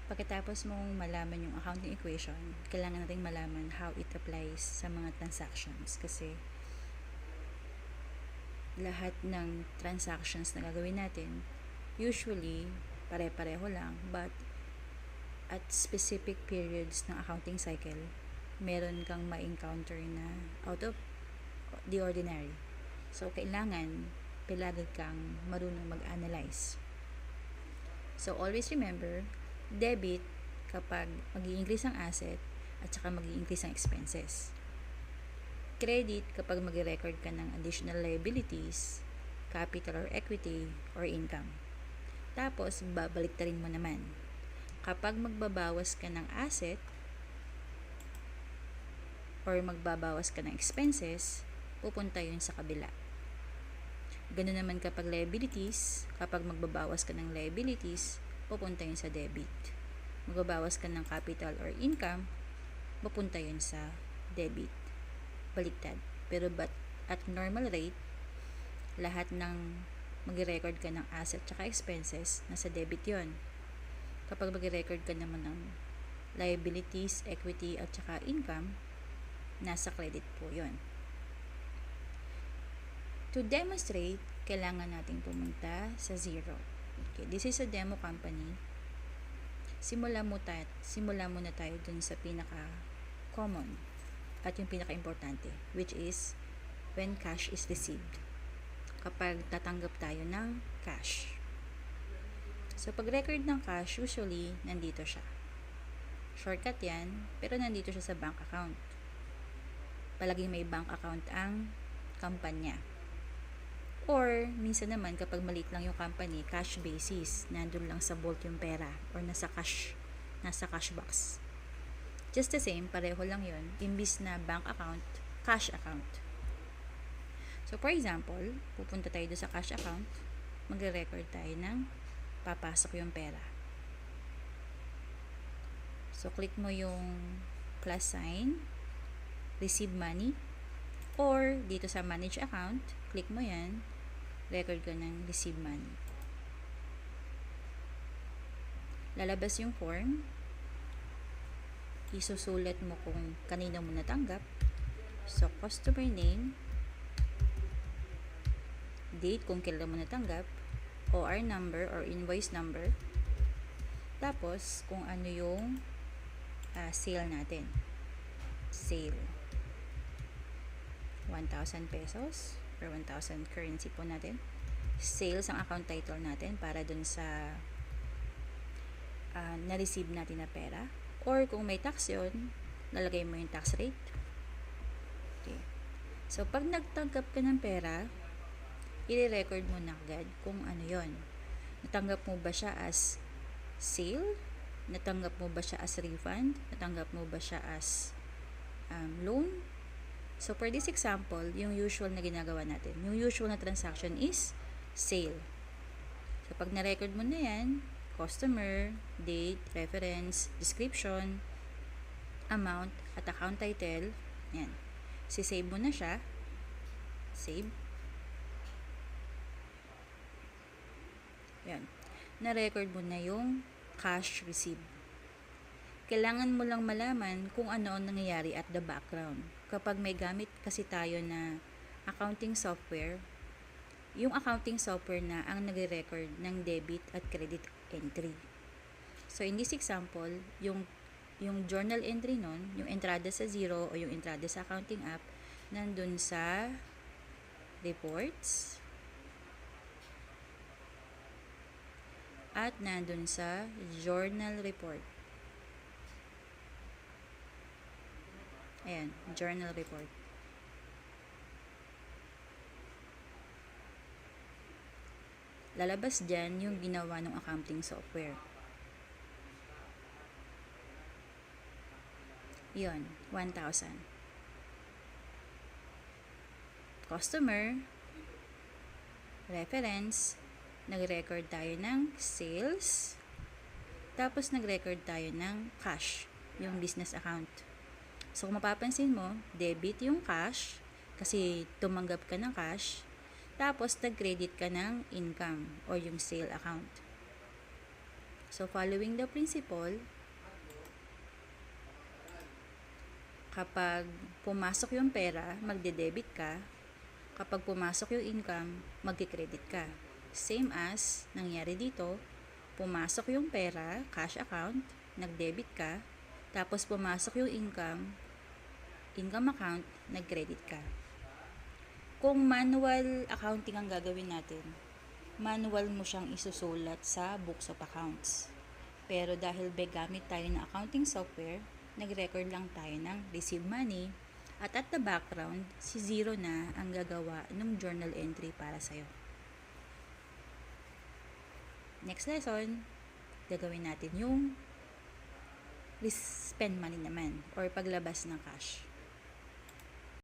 Pagkatapos mong malaman yung accounting equation, kailangan natin malaman how it applies sa mga transactions kasi lahat ng transactions na gagawin natin, usually, pare-pareho lang, but at specific periods ng accounting cycle, meron kang ma-encounter na out of the ordinary. So, kailangan palagi kang marunong mag-analyze. So, always remember, debit kapag mag-i-increase ang asset at saka mag-i-increase ang expenses. Credit kapag mag-record ka ng additional liabilities, capital or equity, or income. Tapos, babaliktarin mo naman. Kapag magbabawas ka ng asset or magbabawas ka ng expenses, pupunta yun sa kabila. Ganun naman kapag liabilities, kapag magbabawas ka ng liabilities, pupunta yun sa debit. Magbabawas ka ng capital or income, pupunta yun sa debit. Baliktad. Pero at normal rate, lahat ng mag-record ka ng asset at expenses, nasa debit yun. Kapag mag-record ka naman ng liabilities, equity, at saka income, nasa credit po yun. To demonstrate, kailangan nating pumunta sa zero. Okay, this is a demo company. Simula muna tayo dun sa pinaka-common at yung pinaka-importante, which is when cash is received. Kapag tatanggap tayo ng cash. So, pag record ng cash, usually, nandito siya. Shortcut yan, pero nandito siya sa bank account. Palaging may bank account ang kampanya. Or, minsan naman, kapag maliit lang yung company, cash basis, nandun lang sa vault yung pera, or nasa cash box. Just the same, pareho lang yun, imbis na bank account, cash account. So, for example, pupunta tayo doon sa cash account, magre-record tayo ng papasok yung pera. So, click mo yung plus sign, receive money, or dito sa manage account, click mo yan, record ka ng receive money. Lalabas yung form, isusulat mo kung kanino mo natanggap. So, customer name, date kung kailan mo natanggap, OR number or invoice number, tapos kung ano yung sale natin. Sale. 1,000 pesos or 1,000 currency po natin. Sales ang account title natin para dun sa na-receive natin na pera. Or kung may tax yun, lalagay mo yung tax rate. Okay. So, pag nagtanggap ka ng pera, i-record mo na agad kung ano yon. Natanggap mo ba siya as sale? Natanggap mo ba siya as refund? Natanggap mo ba siya as loan? So, for this example, yung usual na ginagawa natin, yung usual na transaction is sale. So, pag na-record mo na yan, customer, date, reference, description, amount, at account title, yan. Si-save mo na siya. Save. Yan. Na-record mo na yung cash received. Kailangan mo lang malaman kung ano ang nangyayari at the background. Kapag may gamit kasi tayo na accounting software, yung accounting software na ang nagre-record ng debit at credit entry. So, in this example, yung journal entry nun, yung entrada sa zero o yung entrada sa accounting app, nandun sa reports at nandun sa journal report. Ayan, journal report. Lalabas dyan yung ginawa ng accounting software. Yun, 1,000. Customer, reference, nag-record tayo ng sales, tapos nag-record tayo ng cash, yung business account. So, kung mapapansin mo, debit yung cash, kasi tumanggap ka ng cash, tapos nag-credit ka ng income, or yung sale account. So, following the principle, kapag pumasok yung pera, magde-debit ka. Kapag pumasok yung income, magki-credit ka. Same as nangyari dito, pumasok yung pera, cash account, nag-debit ka, tapos pumasok yung income account, nag-credit ka. Kung manual accounting ang gagawin natin, manual mo siyang isusulat sa books of accounts. Pero dahil gamit tayo ng accounting software, nag-record lang tayo ng received money, at the background, si Zero na ang gagawa ng journal entry para sa'yo. Next lesson, gagawin natin yung spend money naman or paglabas ng cash.